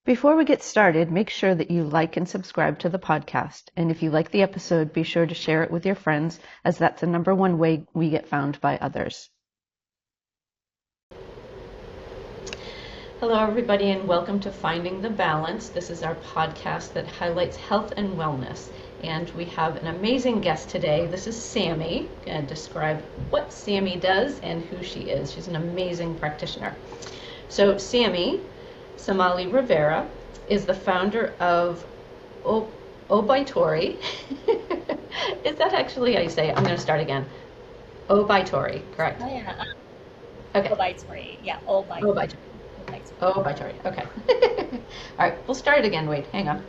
Before we get started, make sure that you like and subscribe to the podcast. And if you like the episode, be sure to share it with your friends, as that's the number one way we get found by others. Hello, everybody, and welcome to Finding the Balance. This is our podcast that highlights health and wellness. And we have an amazing guest today. This is Sammy. I'm going to describe what Sammy does and who she is. She's an amazing practitioner. So Samalie Rivera is the founder of Oubaitori. Is that actually how you say it? I'm going to start again. Oubaitori, correct? Oh yeah. Okay. Oubaitori. Yeah, Oubaitori. Oubaitori. Okay. All right. We'll start it again. Wait, hang on.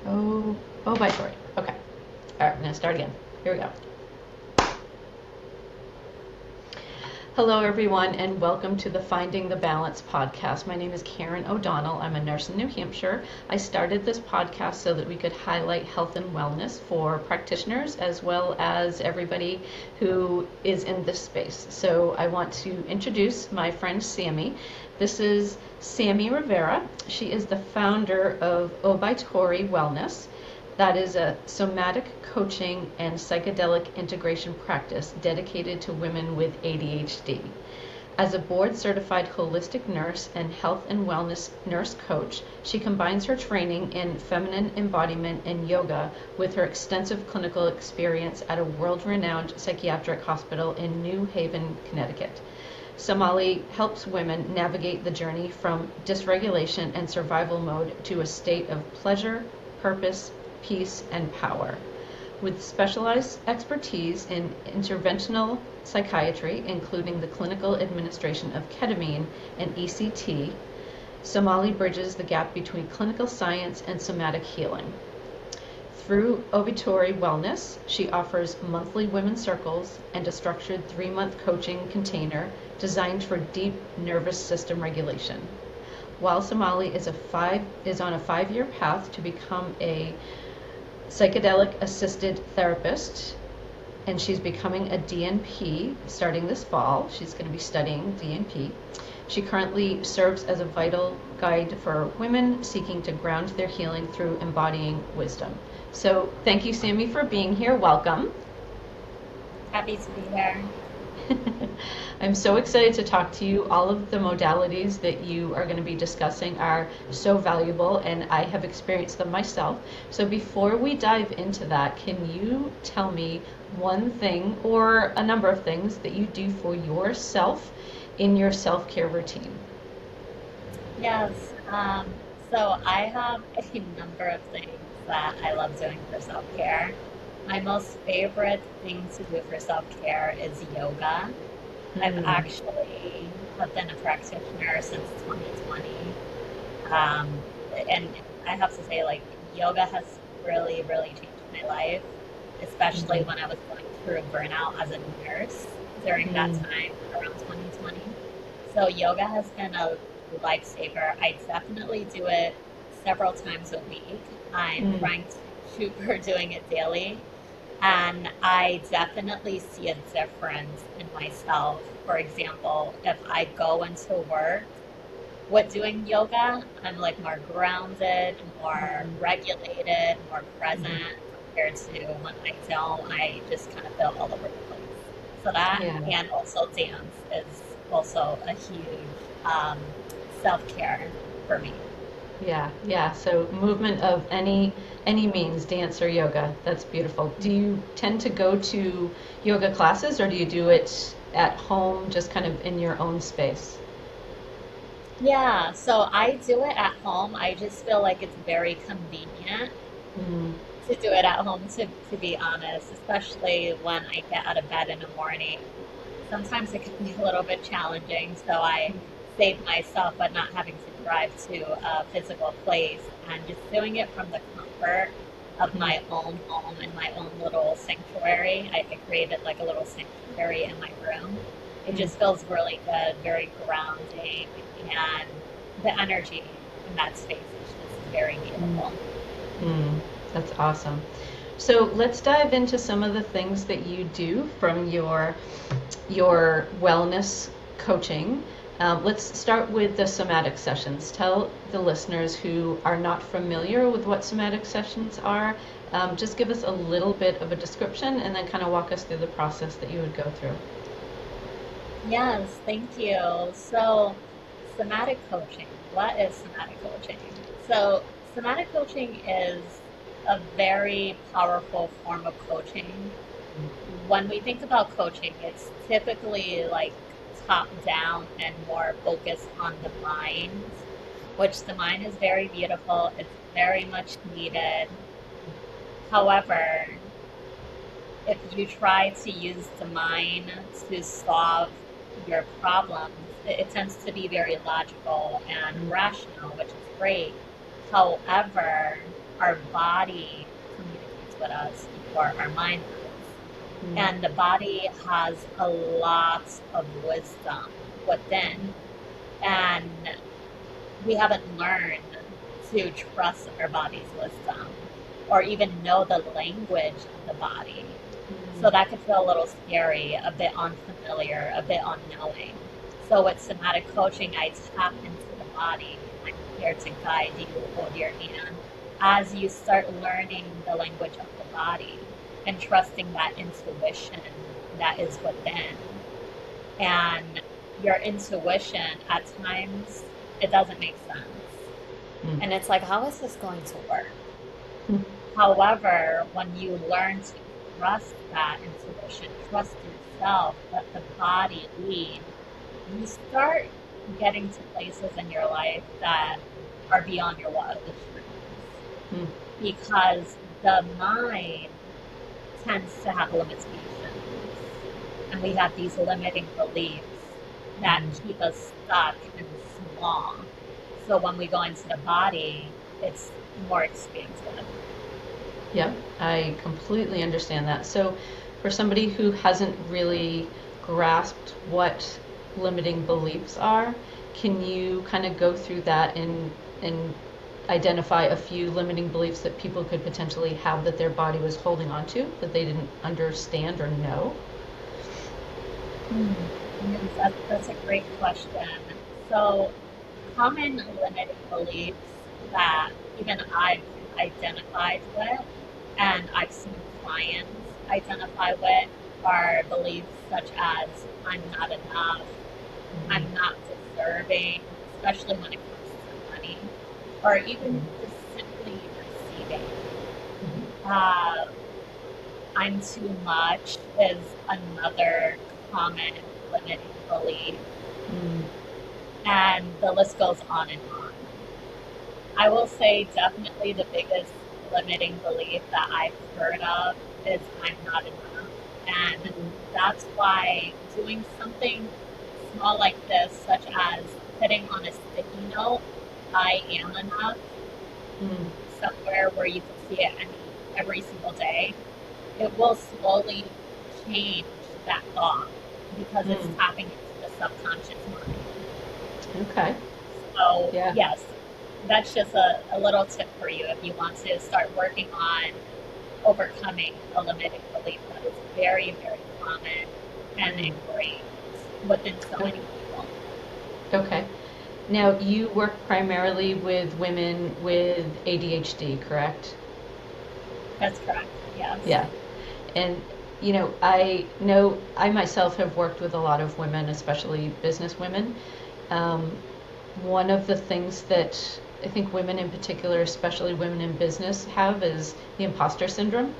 Oubaitori. Okay. All right. I'm going to start again. Here we go. Hello, everyone, and welcome to the Finding the Balance podcast. My name is Karen O'Donnell. I'm a nurse in New Hampshire. I started this podcast so that we could highlight health and wellness for practitioners as well as everybody who is in this space. So I want to introduce my friend Sammy. This is Samalie Rivera. She is the founder of Oubaitori Wellness. That is a somatic coaching and psychedelic integration practice dedicated to women with ADHD. As a board-certified holistic nurse and health and wellness nurse coach, she combines her training in feminine embodiment and yoga with her extensive clinical experience at a world-renowned psychiatric hospital in New Haven, Connecticut. Samalie helps women navigate the journey from dysregulation and survival mode to a state of pleasure, purpose, peace, and power. With specialized expertise in interventional psychiatry, including the clinical administration of ketamine and ECT, Samalie bridges the gap between clinical science and somatic healing. Through Oubaitori Wellness, she offers monthly women's circles and a structured 3-month coaching container designed for deep nervous system regulation. While Samalie is on a 5-year path to become a psychedelic assisted therapist, and she's becoming a DNP starting this fall. She's going to be studying DNP. She currently serves as a vital guide for women seeking to ground their healing through embodying wisdom. So thank you, Sammy, for being here. Welcome. Happy to be here. I'm so excited to talk to you. All of the modalities that you are going to be discussing are so valuable, and I have experienced them myself. So before we dive into that, can you tell me one thing or a number of things that you do for yourself in your self-care routine? Yes. So I have a number of things that I love doing for self-care. My most favorite thing to do for self-care is yoga. I've actually been a practitioner since 2020. And I have to say, like, yoga has really, really changed my life, especially when I was going through burnout as a nurse during that time around 2020. So yoga has been a lifesaver. I definitely do it several times a week. I'm trying to shoot for doing it daily. And I definitely see a difference in myself. For example, if I go into work with doing yoga, I'm like more grounded, more regulated, more present compared to when I don't. I just kind of feel all over the place. So that, and also dance is also a huge self-care for me. Yeah. So movement of any means, dance or yoga. That's beautiful. Do you tend to go to yoga classes, or do you do it at home, just kind of in your own space? Yeah, so I do it at home. I just feel like it's very convenient to do it at home, to be honest, especially when I get out of bed in the morning. Sometimes it can be a little bit challenging, so I save myself by not having to drive to a physical place and just doing it from the comfort of my own home and my own little sanctuary. I created like a little sanctuary in my room. It just feels really good, very grounding, and the energy in that space is just very beautiful. That's awesome. So let's dive into some of the things that you do from your wellness coaching. Let's start with the somatic sessions. Tell the listeners who are not familiar with what somatic sessions are, just give us a little bit of a description and then kind of walk us through the process that you would go through. Yes, thank you. So, somatic coaching. What is somatic coaching? So, somatic coaching is a very powerful form of coaching. When we think about coaching, it's typically like top down and more focused on the mind, which the mind is very beautiful. It's very much needed. However, if you try to use the mind to solve your problems, it tends to be very logical and rational, which is great. However, our body communicates with us before our mind does. And the body has a lot of wisdom within. And we haven't learned to trust our body's wisdom or even know the language of the body. So that could feel a little scary, a bit unfamiliar, a bit unknowing. So with somatic coaching, I tap into the body. I'm here to guide you, hold your hand, as you start learning the language of the body and trusting that intuition that is within. And your intuition, at times, it doesn't make sense. And it's like, how is this going to work? However, when you learn to trust that intuition, trust yourself, let the body lead, you start getting to places in your life that are beyond your wildest dreams. Because the mind tends to have limitations. And we have these limiting beliefs that keep us stuck and small. So when we go into the body, it's more expansive. Yeah, I completely understand that. So for somebody who hasn't really grasped what limiting beliefs are, can you kind of go through that and identify a few limiting beliefs that people could potentially have that their body was holding on to that they didn't understand or know? That's a great question. So common limiting beliefs that even I've identified with and I've seen clients identify with are beliefs such as I'm not enough, I'm not deserving, especially when it comes to money, or even just simply receiving. I'm too much is another common limiting belief. And the list goes on and on. I will say definitely the biggest limiting belief that I've heard of is I'm not enough. And that's why doing something small like this, such as putting on a sticky note, I am enough, somewhere where you can see it every single day, it will slowly change that thought because it's tapping into the subconscious mind. Okay. So, yes, that's just a little tip for you if you want to start working on overcoming a limiting belief that is very, very common and ingrained within so many people. Okay. Now, you work primarily with women with ADHD, correct? That's correct, yes. Yeah. And, I know I myself have worked with a lot of women, especially business women. One of the things that I think women in particular, especially women in business, have is the imposter syndrome.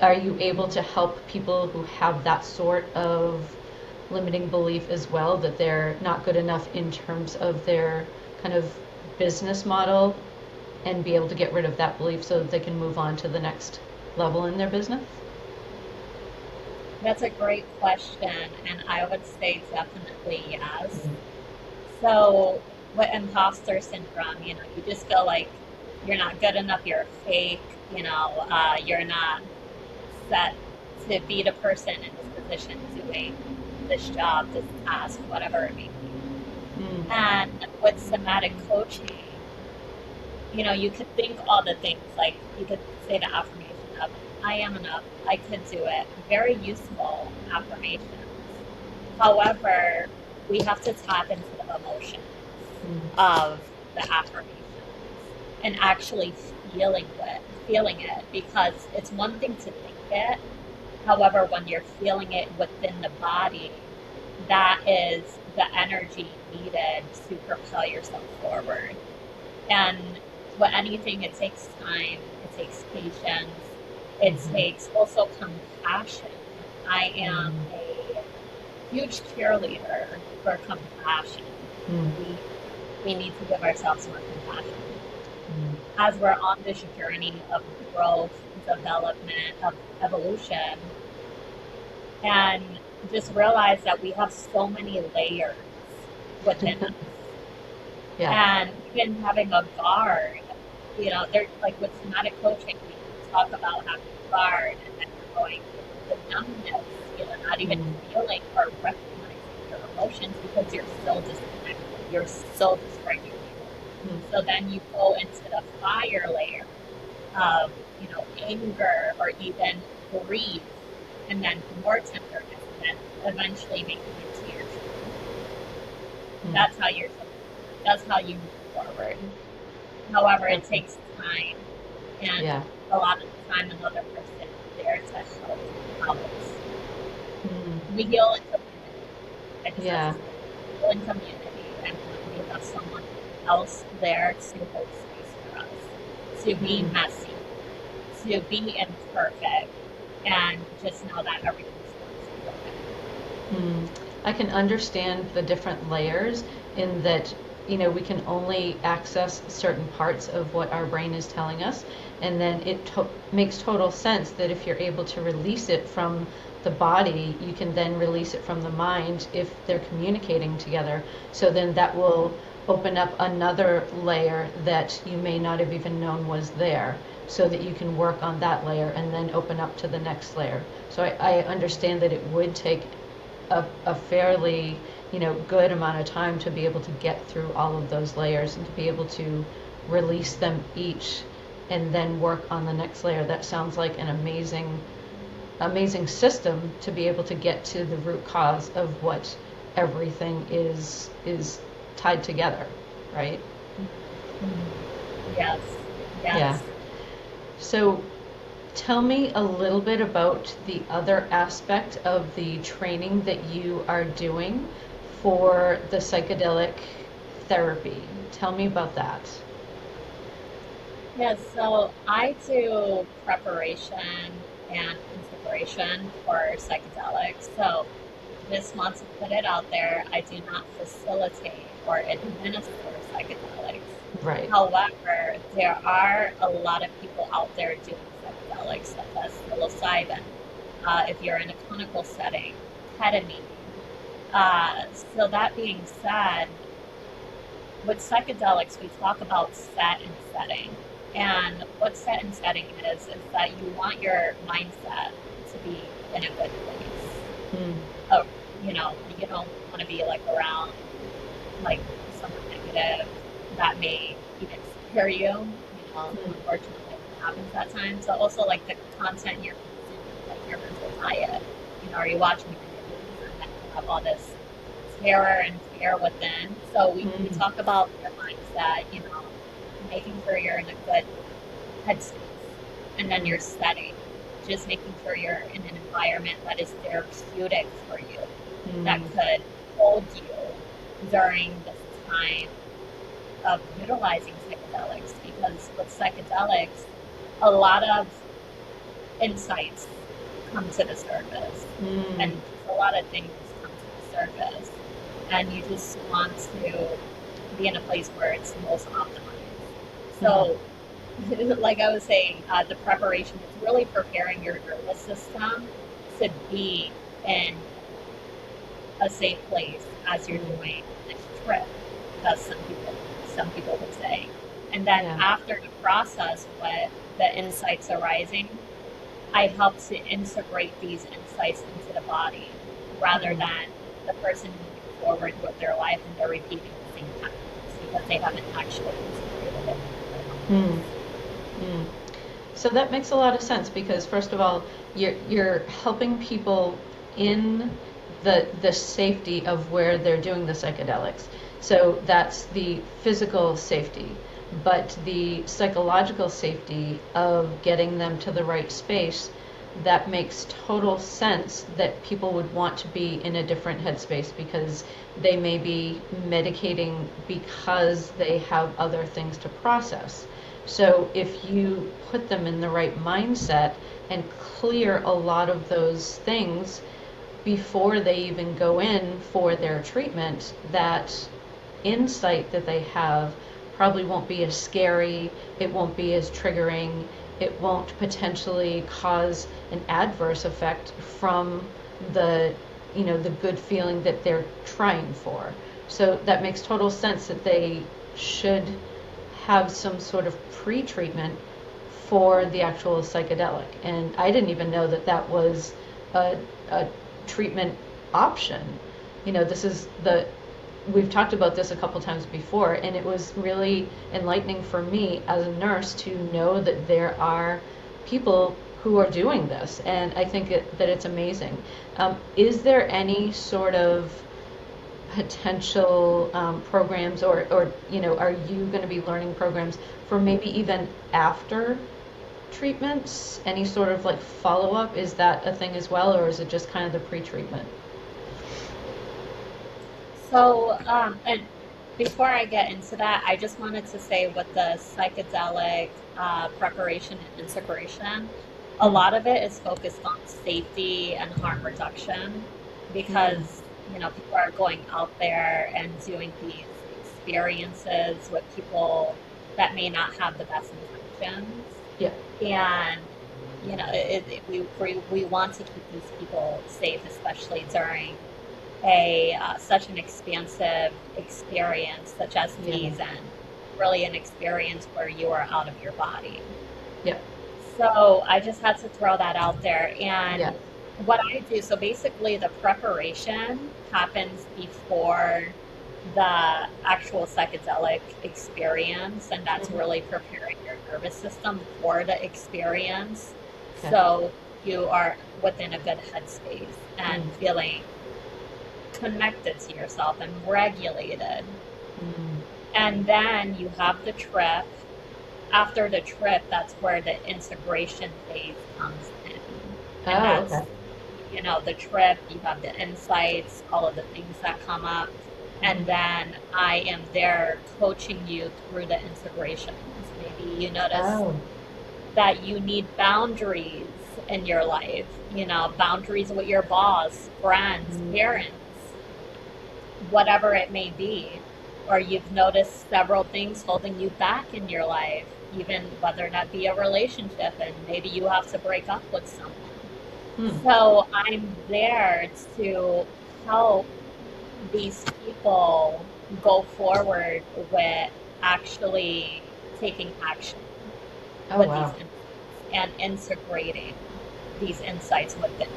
Are you able to help people who have that sort of limiting belief as well, that they're not good enough in terms of their kind of business model, and be able to get rid of that belief so that they can move on to the next level in their business? That's a great question, and I would say definitely yes. So with imposter syndrome, you just feel like you're not good enough, you're fake, you're not set to be the person in this position doing this job, this task, whatever it may be. And with somatic coaching, you could think all the things, like you could say the affirmation of, I am enough, I could do it. Very useful affirmations. However, we have to tap into the of emotion Mm. of the affirmations and actually feeling it, because it's one thing to think it. However, when you're feeling it within the body, that is the energy needed to propel yourself forward. And with anything, it takes time, it takes patience, it takes also compassion. I am a huge cheerleader for compassion. We need to give ourselves more compassion. As we're on this journey of growth, development, of evolution, and just realize that we have so many layers within us. Yeah. And even having a guard, you know, they're like with somatic coaching, we talk about having a guard and then going the numbness, you know, not even feeling or recognizing your emotions because you're so disconnected, you're so dysregulated. So then you go into the fire layer of, you know, anger or even grief, and then more tenderness, and then eventually making it to your truth. That's how you move forward. However, it takes time, and a lot of the time another person is there to help us. We heal in community. I just have to say, we heal in community, and we have someone else there to hold space for us, to be messy, to be imperfect, and just know that everything's going to be okay. I can understand the different layers in that, you know, we can only access certain parts of what our brain is telling us, and then it makes total sense that if you're able to release it from the body, you can then release it from the mind if they're communicating together. So then that will open up another layer that you may not have even known was there, so that you can work on that layer and then open up to the next layer. So I understand that it would take a fairly, you know, good amount of time to be able to get through all of those layers and to be able to release them each and then work on the next layer. That sounds like an amazing system to be able to get to the root cause of what everything is tied together, right? Yes. Yeah. So tell me a little bit about the other aspect of the training that you are doing for the psychedelic therapy. Tell me about that. Yes, so I do preparation and integration for psychedelics. So just want to put it out there, I do not facilitate or administer psychedelics. Right. However, there are a lot of people out there doing psychedelics, such as psilocybin. If you're in a clinical setting, ketamine. So that being said, with psychedelics, we talk about set and setting. And what set and setting is that you want your mindset to be in a good place. You know, you don't want to be like around like someone negative that may even scare you. You know, unfortunately, it happens at times. So also like the content you're consuming, like your mental diet. You know, are you watching videos and then you have all this terror and fear within? So we talk about your mindset. You know, making sure you're in a good headspace, and then your setting, just making sure you're in an environment that is therapeutic for you, that could hold you during this time of utilizing psychedelics. Because with psychedelics, a lot of insights come to the surface, and a lot of things come to the surface, and you just want to be in a place where it's most optimized. So, like I was saying, the preparation is really preparing your nervous system to be in a safe place as you're doing this trip, as some people would say. And then after the process, with the insights arising, I help to integrate these insights into the body, rather than the person moving forward with their life and they're repeating the same patterns because they haven't actually integrated it. So that makes a lot of sense, because first of all, you're helping people in the safety of where they're doing the psychedelics. So that's the physical safety. But the psychological safety of getting them to the right space, that makes total sense that people would want to be in a different headspace because they may be medicating because they have other things to process. So if you put them in the right mindset and clear a lot of those things before they even go in for their treatment, that insight that they have probably won't be as scary, it won't be as triggering, it won't potentially cause an adverse effect from the, the good feeling that they're trying for. So that makes total sense that they should have some sort of pre-treatment for the actual psychedelic. And I didn't even know that that was a treatment option. This is we've talked about this a couple times before, and it was really enlightening for me as a nurse to know that there are people who are doing this, and I think that it's amazing. Is there any sort of potential programs, or are you going to be learning programs for maybe even after treatments? Any sort of like follow-up? Is that a thing as well, or is it just kind of the pre-treatment? So, and before I get into that, I just wanted to say with the psychedelic preparation and integration, a lot of it is focused on safety and harm reduction because, people are going out there and doing these experiences with people that may not have the best intentions. Yeah. And, we want to keep these people safe, especially during such an expansive experience such as these, and really an experience where you are out of your body. Yep. So I just had to throw that out there. And what I do, so basically the preparation happens before the actual psychedelic experience, and that's really preparing your nervous system for the experience. Okay. So you are within a good headspace and feeling connected to yourself and regulated. And then you have the trip. After the trip, that's where the integration phase comes in. And that's, the trip, you have the insights, all of the things that come up. And then I am there coaching you through the integrations. Maybe you notice that you need boundaries in your life, boundaries with your boss, friends, parents, whatever it may be. Or you've noticed several things holding you back in your life, even whether that be a relationship, and maybe you have to break up with someone. So I'm there to help these people go forward with actually taking action with these insights and integrating these insights within.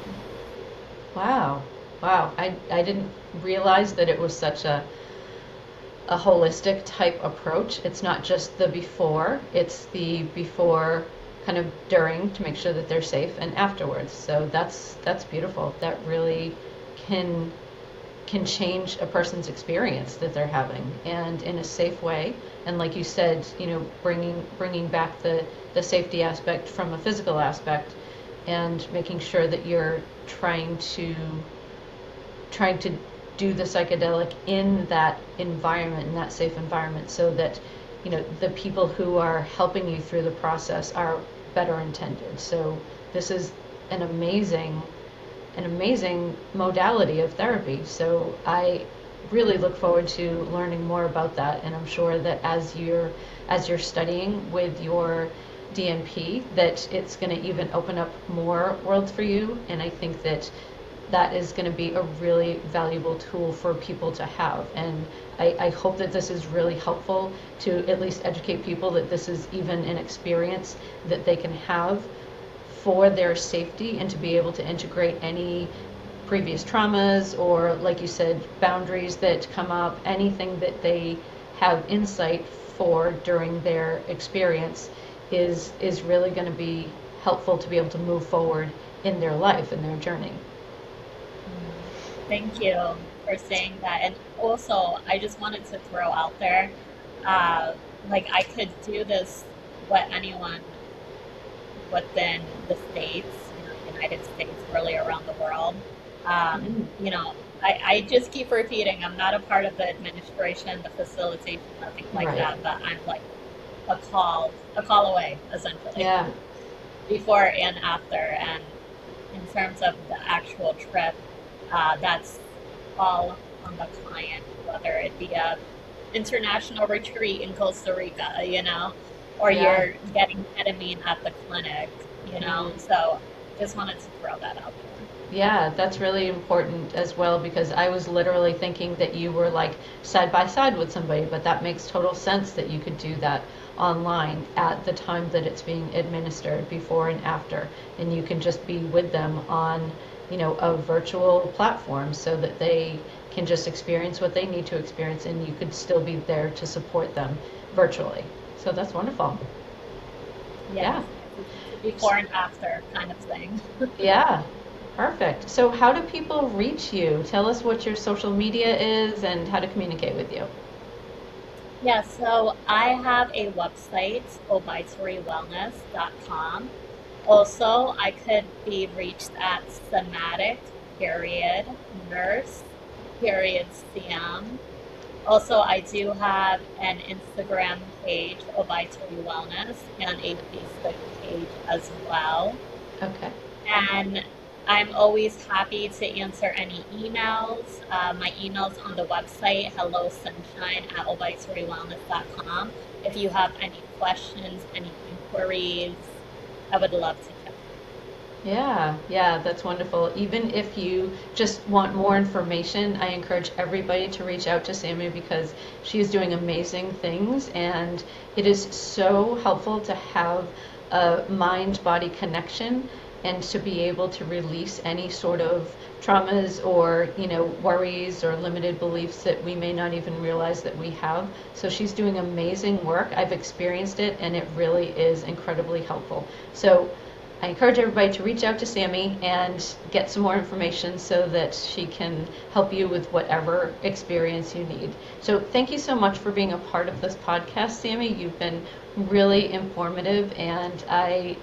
Wow. I didn't realize that it was such a holistic type approach. It's not just the before, it's the before, kind of during, to make sure that they're safe, and afterwards. So that's beautiful. That really can change a person's experience that they're having, and in a safe way. And like you said, bringing back the safety aspect from a physical aspect, and making sure that you're trying to do the psychedelic in that environment, in that safe environment, so that the people who are helping you through the process are better intended. So this is an amazing modality of therapy. So I really look forward to learning more about that, and I'm sure that as you're studying with your DNP, that it's going to even open up more worlds for you. And I think that is going to be a really valuable tool for people to have. And I hope that this is really helpful to at least educate people that this is even an experience that they can have for their safety, and to be able to integrate any previous traumas, or like you said, boundaries that come up, anything that they have insight for during their experience is really going to be helpful to be able to move forward in their life and their journey. Thank you. for saying that. And also, I just wanted to throw out there, uh, like I could do this, what anyone within the States, United States, really around the world. You know, I just keep repeating, I'm not a part of the administration, the facilitation, nothing like Right. that, but I'm like a call away, essentially, Yeah. before and after. And in terms of the actual trip, that's all on the client, whether it be a international retreat in Costa Rica, or Yeah. you're getting ketamine. At the clinic, Mhm. So just wanted to throw that out there. Yeah, that's really important as well because I was literally thinking that you were like side by side with somebody, but that makes total sense that you could do that online at the time that it's being administered, before and after, and you can just be with them on, a virtual platform so that they can just experience what they need to experience and you could still be there to support them virtually. So that's wonderful. Yes, Yeah. it's a before and after kind of thing. Yeah, perfect. So, how do people reach you? Tell us what your social media is and how to communicate with you. Yeah, so I have a website, obaitoriwellness.com. Also, I could be reached at somatic, period, nurse, period, CM. Also, I do have an Instagram page, Oubaitori Wellness, and a Facebook page as well. Okay. And I'm always happy to answer any emails. My email's on the website, hello sunshine at obaitoriwellness.com. If you have any questions, any inquiries, I would love to chat. Yeah, yeah, that's wonderful. Even if you just want more information, I encourage everybody to reach out to Sammy because she is doing amazing things and it is so helpful to have a mind-body connection and to be able to release any sort of traumas or, worries or limited beliefs that we may not even realize that we have. So she's doing amazing work. I've experienced it and it really is incredibly helpful. So I encourage everybody to reach out to Sammy and get some more information so that she can help you with whatever experience you need. So thank you so much for being a part of this podcast, Sammy. You've been really informative, and I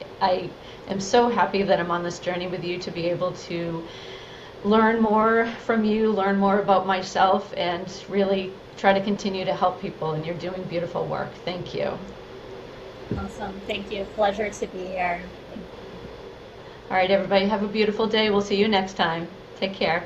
am so happy that I'm on this journey with you to be able to learn more from you, learn more about myself, and really try to continue to help people. And you're doing beautiful work. Thank you. Awesome. Thank you. Pleasure to be here. Thank you. All right, everybody, have a beautiful day. We'll see you next time. Take care.